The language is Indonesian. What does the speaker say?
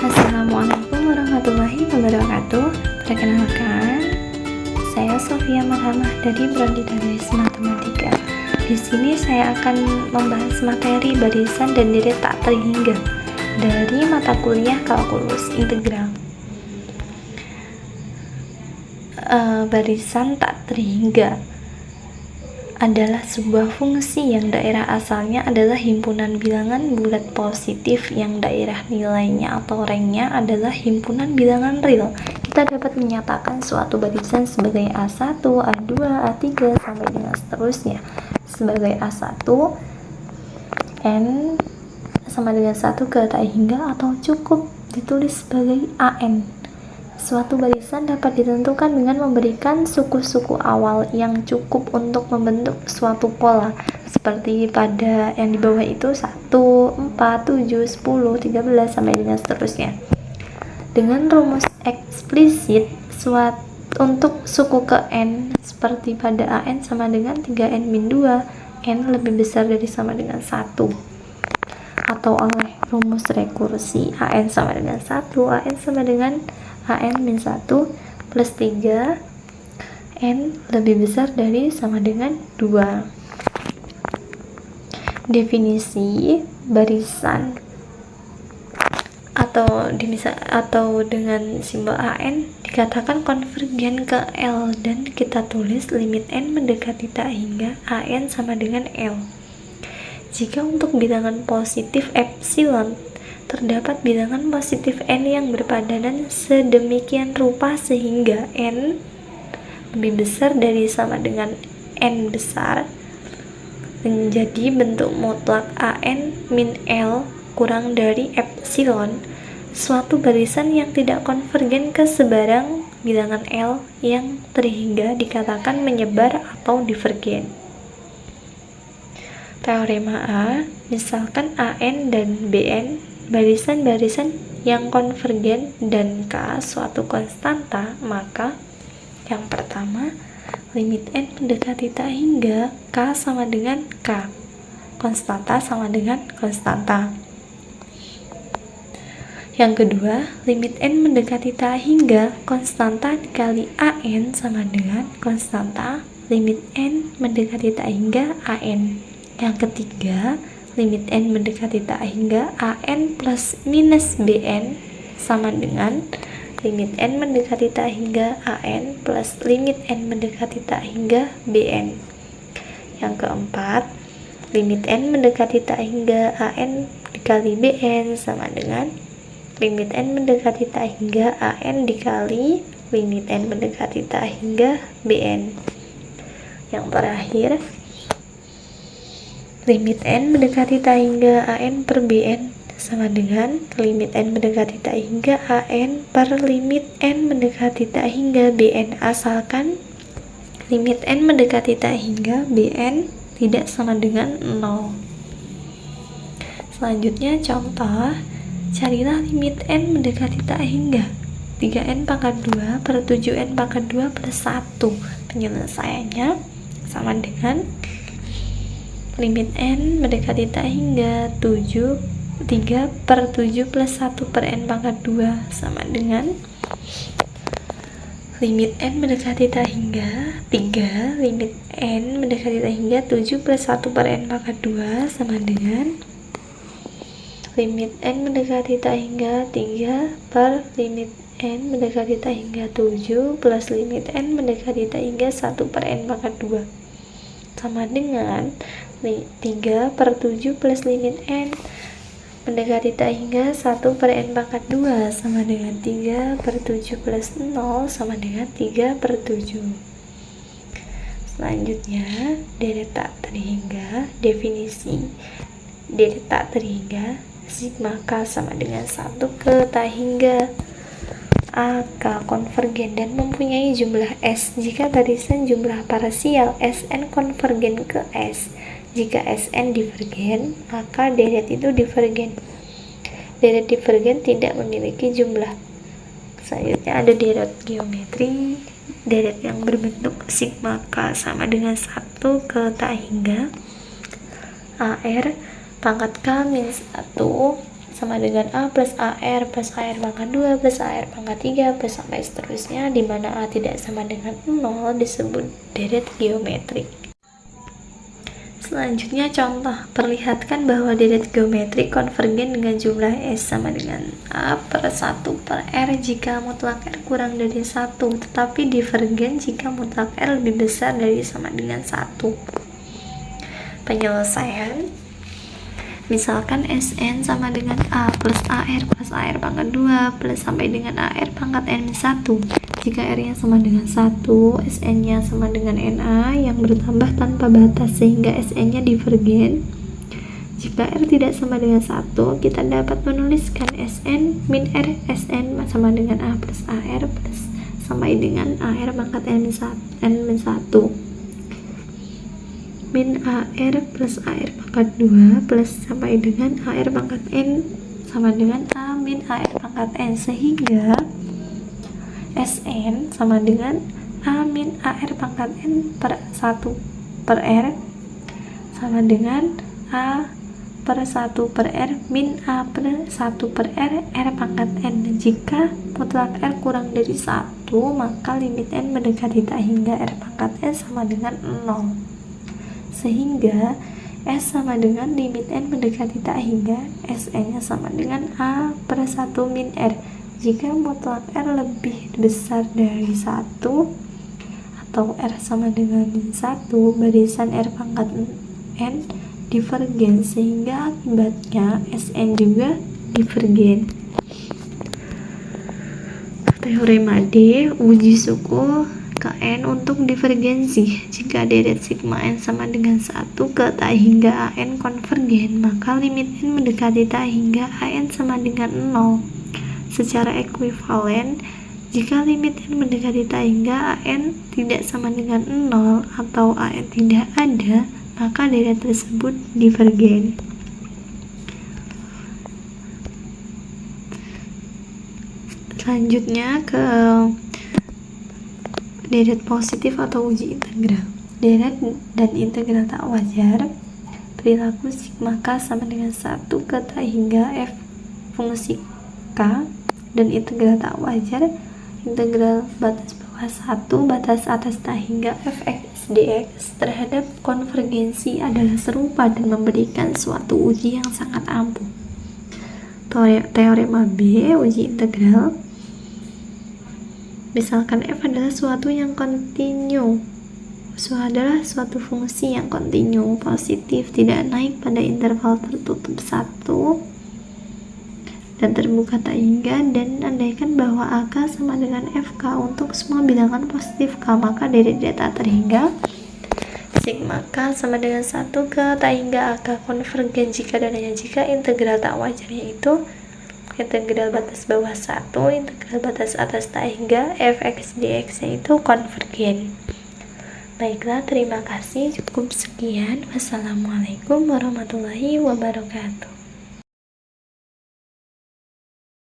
Assalamualaikum warahmatullahi wabarakatuh. Perkenalkan, saya Sofia Marhamah dari Prodi Database Matematika. Di sini saya akan membahas materi barisan dan deret tak terhingga dari mata kuliah kalkulus integral. Barisan tak terhingga adalah sebuah fungsi yang daerah asalnya adalah himpunan bilangan bulat positif yang daerah nilainya atau ranknya adalah himpunan bilangan real. Kita dapat menyatakan suatu barisan sebagai A1, A2, A3 sampai dengan seterusnya. Sebagai A1, N sama dengan 1 ke tak hingga atau cukup ditulis sebagai AN. Suatu barisan dapat ditentukan dengan memberikan suku-suku awal yang cukup untuk membentuk suatu pola, seperti pada yang di bawah itu 1, 4, 7, 10, 13 sampai dengan seterusnya. Dengan rumus eksplisit untuk suku ke N, seperti pada AN sama dengan 3N-2, N lebih besar dari sama dengan 1. Atau oleh rumus rekursi AN sama dengan 1, AN sama dengan AN-1 plus 3, N lebih besar dari sama dengan 2. Definisi barisan atau dengan simbol AN dikatakan konvergen ke L, dan kita tulis limit N mendekati tak hingga AN sama dengan L. Jika untuk bilangan positif epsilon terdapat bilangan positif N yang berpadanan sedemikian rupa sehingga N lebih besar dari sama dengan N besar, menjadi bentuk mutlak AN min L kurang dari epsilon, suatu barisan yang tidak konvergen ke sebarang bilangan L yang terhingga dikatakan menyebar atau divergen. Teorema A, misalkan AN dan BN barisan-barisan yang konvergen dan K suatu konstanta, maka yang pertama, limit N mendekati tak hingga K sama dengan K, konstanta sama dengan konstanta. Yang kedua, limit N mendekati tak hingga konstanta dikali AN sama dengan konstanta limit N mendekati tak hingga AN. Yang ketiga, limit N mendekati tak hingga AN plus minus BN sama dengan limit N mendekati tak hingga AN plus limit N mendekati tak hingga BN. Yang keempat, limit N mendekati tak hingga AN dikali BN sama dengan limit N mendekati tak hingga AN dikali limit N mendekati tak hingga BN. Yang terakhir, limit N mendekati tak hingga AN per BN sama dengan limit N mendekati tak hingga AN per limit N mendekati tak hingga BN, asalkan limit N mendekati tak hingga BN tidak sama dengan 0. Selanjutnya contoh, carilah limit N mendekati tak hingga 3N pangkat 2 per 7N pangkat 2 plus 1. Penyelesaiannya sama dengan limit N mendekati tak hingga 3 per 7 plus 1 per N pangkat 2 sama dengan limit N mendekati tak hingga 3 limit N mendekati tak hingga 7 plus 1 per N pangkat 2 sama dengan limit N mendekati tak hingga 3 per limit N mendekati tak hingga 7 plus limit N mendekati tak hingga 1 per N pangkat 2 sama dengan 3 per 7 plus limit N mendekati tak hingga 1 per N pangkat 2 sama dengan 3 per 7 plus 0 sama dengan 3 per 7. Selanjutnya, deret tak terhingga. Definisi deret tak terhingga, sigma K sama dengan 1 ke tak hingga A, K konvergen dan mempunyai jumlah S jika barisan jumlah parsial Sn konvergen ke S. Jika Sn divergen, maka deret itu divergen. Deret divergen tidak memiliki jumlah. Selanjutnya ada deret geometri. Deret yang berbentuk sigma K sama dengan 1 ke tak hingga AR pangkat K min 1 sama dengan A plus AR plus AR pangkat 2 plus AR pangkat 3 plus sampai seterusnya, di mana A tidak sama dengan 0 disebut deret geometrik. Selanjutnya contoh, perlihatkan bahwa deret geometrik konvergen dengan jumlah S sama dengan A per 1 per R jika mutlak R kurang dari 1, tetapi divergen jika mutlak R lebih besar dari sama dengan 1. Penyelesaian, misalkan Sn sama dengan A plus AR pangkat 2 plus sampai dengan AR pangkat N-1. Jika R-nya sama dengan 1, Sn-nya sama dengan Na yang bertambah tanpa batas sehingga Sn-nya divergen. Jika R tidak sama dengan 1, kita dapat menuliskan Sn min R Sn sama dengan A plus AR plus sampai dengan AR pangkat N-1 min AR plus AR pangkat 2 plus sampai dengan AR pangkat N sama dengan A min AR pangkat N, sehingga Sn sama dengan A min AR pangkat N per 1 per R sama dengan A per 1 per R min A per 1 per R R pangkat N. Jika mutlak R kurang dari 1, maka limit N mendekati tak hingga R pangkat N sama dengan 0, sehingga S sama dengan limit N mendekati tak hingga Sn nya sama dengan A per 1 min R. Jika mutlak R lebih besar dari 1 atau R sama dengan min 1, barisan R pangkat N divergen sehingga akibatnya Sn juga divergen. Teorema D, uji suku ke N untuk divergensi. Jika deret sigma N sama dengan 1 ke tak hingga An konvergen, maka limit N mendekati tak hingga An sama dengan 0. Secara ekuivalen, jika limit N mendekati tak hingga An tidak sama dengan 0 atau An tidak ada, maka deret tersebut divergen. Selanjutnya ke deret positif atau uji integral. Deret dan integral tak wajar, perilaku sigma k sama dengan 1 ke tak hingga f fungsi k, dan integral tak wajar, integral batas bawah 1 batas atas tak hingga fx dx terhadap konvergensi adalah serupa dan memberikan suatu uji yang sangat ampuh. Teorema B, uji integral. Misalkan f adalah suatu yang kontinu, adalah suatu fungsi yang kontinu, positif, tidak naik pada interval tertutup 1 dan terbuka tak hingga, dan andaikan bahwa AK sama dengan FK untuk semua bilangan positif K, maka dari data terhingga sigma K sama dengan 1 ke tak hingga AK konvergen jika dan hanya jika integral tak wajar, yaitu integral batas bawah 1, integral batas atas tak hingga fx dx itu konvergen. Baiklah, terima kasih, cukup sekian. Wassalamualaikum warahmatullahi wabarakatuh.